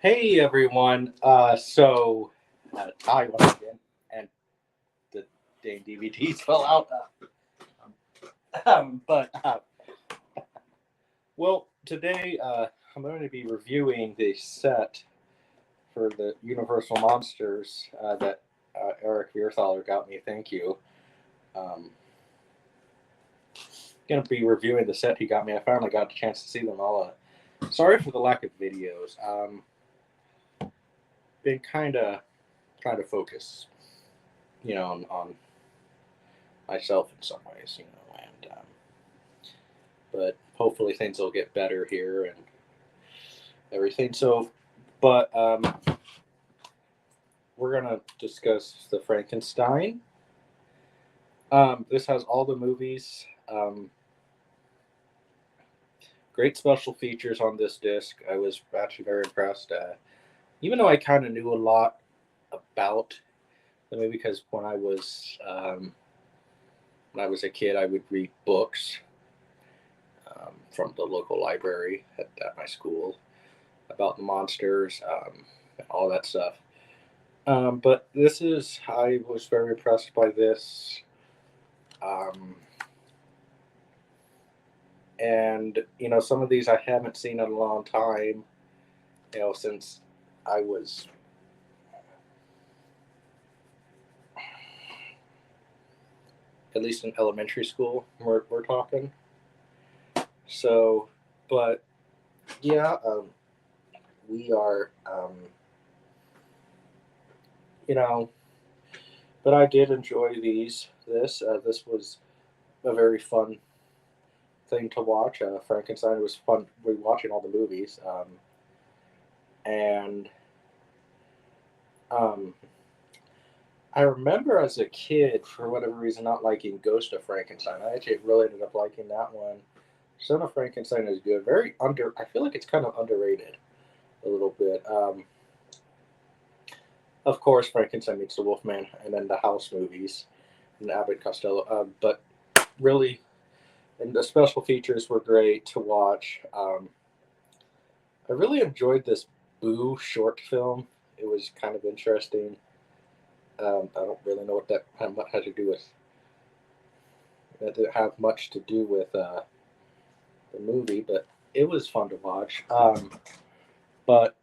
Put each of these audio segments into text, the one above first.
Hey everyone. Ty once again, and the dang DVDs fell out. But well, today I'm going to be reviewing the set for the Universal Monsters that Eric Vierthaler got me. Thank you. Going to be reviewing the set he got me. I finally got a chance to see them all. Sorry for the lack of videos. Been kind of trying to focus, on myself in some ways, and but hopefully things will get better here and everything. But we're gonna discuss the Frankenstein. This has all the movies. Great special features on this disc. I was actually very impressed. Even though I kind of knew a lot about the movie, because when I was a kid, I would read books from the local library at my school about the monsters and all that stuff. But I was very impressed by this. And, some of these I haven't seen in a long time, since I was at least in elementary school, we're talking. So, but yeah, we are, you know, but I did enjoy this was a very fun thing to watch. Frankenstein was fun rewatching all the movies, and um, I remember as a kid, for whatever reason, not liking Ghost of Frankenstein. I actually really ended up liking that one. Son of Frankenstein is good. Very under. I feel like it's kind of underrated a little bit. Of course, Frankenstein meets the Wolfman, and then the House movies, and Abbott Costello. But really, and the special features were great to watch. I really enjoyed this Boo short film. It was kind of interesting. I don't really know what that had to do with. That didn't have much to do with the movie, but it was fun to watch. But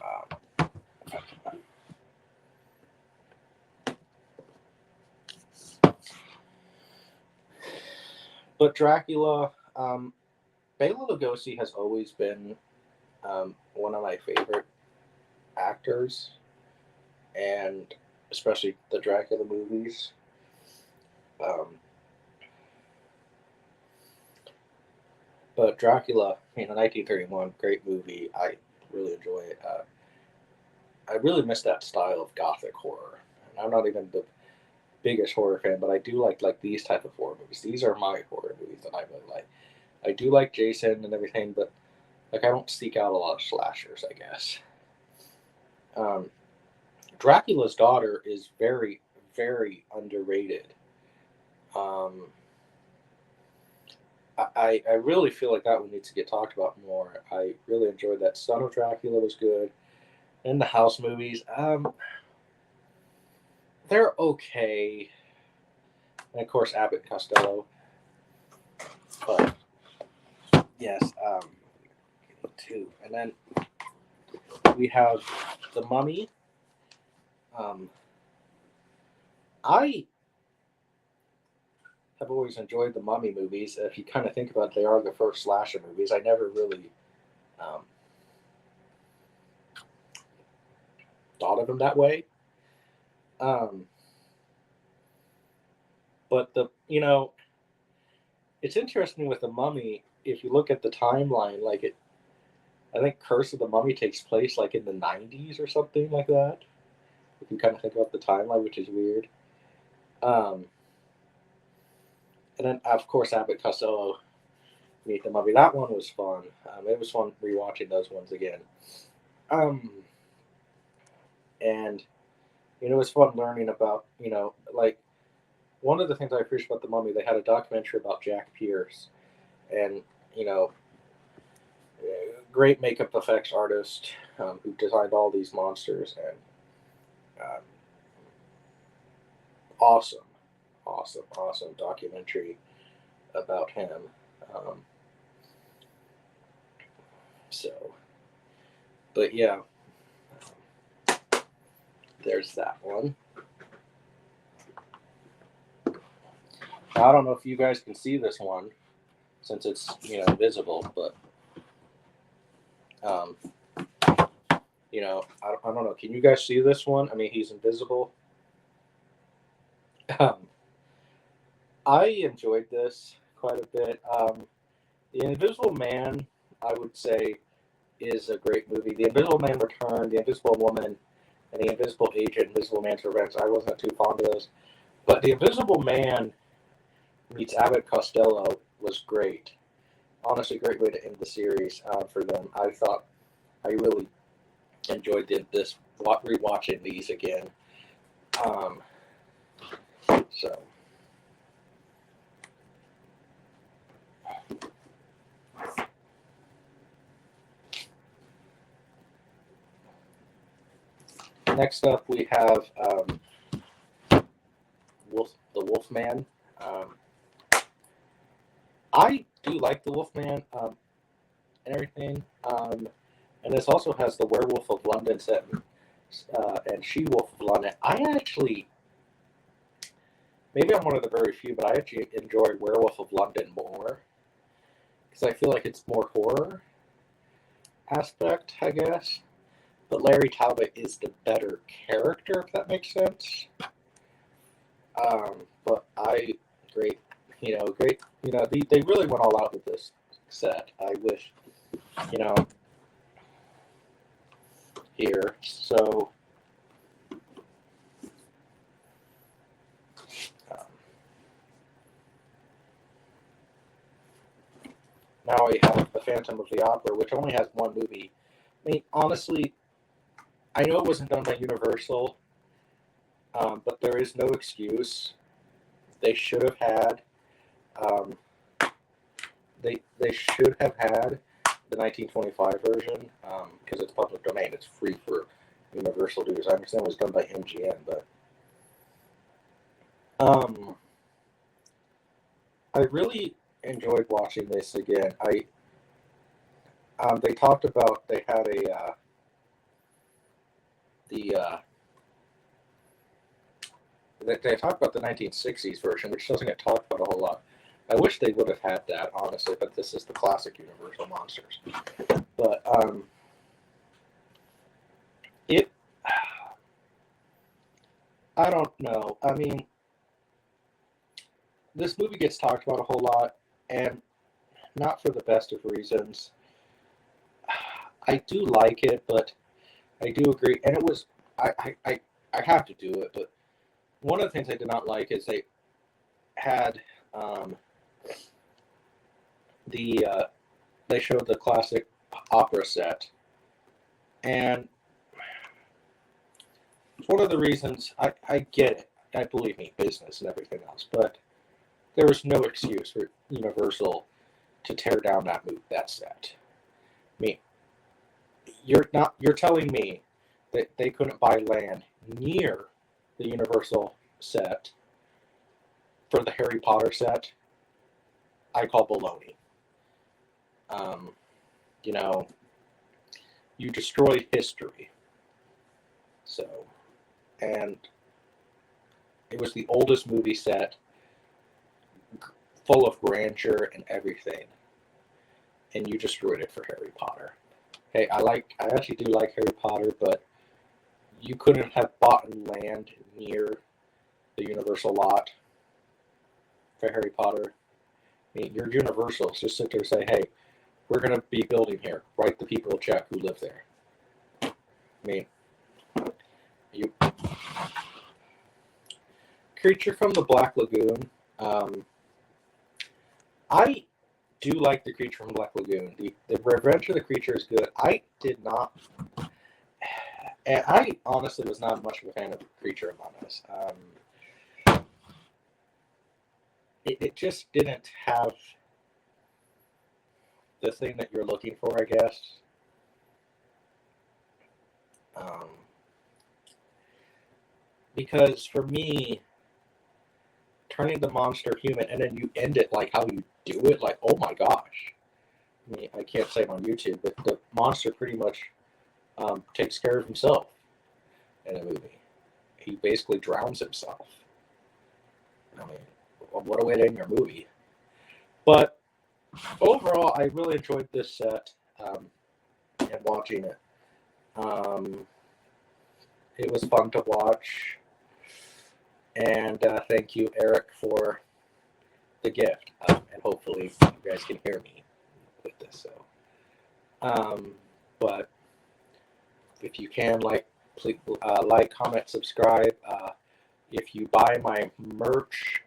um, but Dracula, Bela Lugosi has always been one of my favorite actors, and especially the Dracula movies. Um, but Dracula, 1931, great movie. I really enjoy it. I really miss that style of gothic horror. And I'm not even the biggest horror fan, but I do like these type of horror movies. These are my horror movies that I really like. I do like Jason and everything, but like I don't seek out a lot of slashers, I guess. Um, Dracula's Daughter is very, very underrated. Um, I really feel like that one needs to get talked about more. I really enjoyed that. Son of Dracula was good, and the House movies. They're okay, and of course Abbott and Costello. But yes, two, and then we have the Mummy. Um, I have always enjoyed the Mummy movies. If you kind of think about it, they are the first slasher movies. I never really um, thought of them that way. Um, but it's interesting with the Mummy. If you look at the timeline, I think Curse of the Mummy takes place like in the '90s or something like that. If you kind of think about the timeline, which is weird. Um, and then of course Abbott Costello Meet the Mummy. That one was fun. It was fun rewatching those ones again. Um, and it was fun learning about like one of the things I appreciate about the Mummy. They had a documentary about Jack Pierce, and you know great makeup effects artist who designed all these monsters, and um, awesome, awesome documentary about him. Um, so, but yeah, there's that one. I don't know if you guys can see this one since it's visible, but um, I don't know. Can you guys see this one? I mean, he's invisible. Um, I enjoyed this quite a bit. The Invisible Man, I would say, is a great movie. The Invisible Man Return, The Invisible Woman, and The Invisible Agent, Invisible Man's Revenge. I wasn't too fond of those, but The Invisible Man meets Abbott Costello was great. Honestly, great way to end the series for them. I thought I really enjoyed this rewatching these again. Um, so. Next up, we have the Wolfman. I do like the Wolfman and everything. And this also has the Werewolf of London set and She-Wolf of London. Maybe I'm one of the very few, but I actually enjoy Werewolf of London more because I feel like it's more horror aspect, I guess. But Larry Talbot is the better character, if that makes sense. But great, great, they really went all out with this set. I wish, here. So, now we have The Phantom of the Opera, which only has one movie. I mean, honestly, I know it wasn't done by Universal, but there is no excuse. They should have had. Um, they should have had the 1925 version because it's public domain. It's free for Universal to use. I understand it was done by MGM, but I really enjoyed watching this again. They talked about they had they talked about the 1960s version, which doesn't get talked about a whole lot. I wish they would have had that, honestly, but this is the classic Universal monsters. But I don't know. I mean, this movie gets talked about a whole lot, and not for the best of reasons. I do like it, but I do agree, and it was I have to do it. But one of the things I did not like is they had they showed the classic opera set, and one of the reasons I get it. I believe me, business and everything else, but there was no excuse for Universal to tear down that set. I mean, you're telling me that they couldn't buy land near the Universal set for the Harry Potter set? I call baloney. You know, you destroy history. So, and it was the oldest movie set, full of grandeur and everything, and you destroyed it for Harry Potter. Hey, I actually do like Harry Potter, but you couldn't have bought land near the Universal lot for Harry Potter. I mean, you're Universal. So just sit there and say, hey, we're going to be building here. Write the people a check who live there. I mean, you. Creature from the Black Lagoon. I do like the Creature from Black Lagoon. The Revenge of the Creature is good. I did not. And I honestly was not much of a fan of Creature Among Us. It just didn't have the thing that you're looking for, I guess. Because for me, turning the monster human and then you end it like how you do it, like, oh my gosh. I mean, I can't say it on YouTube, but the monster pretty much takes care of himself in a movie. He basically drowns himself. I mean, what a way to end your movie. But overall, I really enjoyed this set and watching it. It was fun to watch. And thank you, Eric, for the gift. And hopefully you guys can hear me with this. So, but if you can, please like, comment, subscribe. If you buy my merch,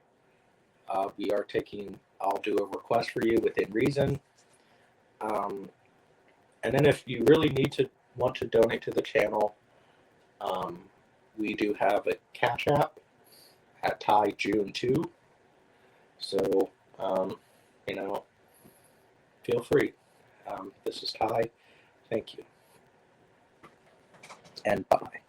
I'll do a request for you within reason. And then if you really want to donate to the channel, we do have a Cash App at Ty June 2. So, feel free. This is Ty. Thank you. And bye.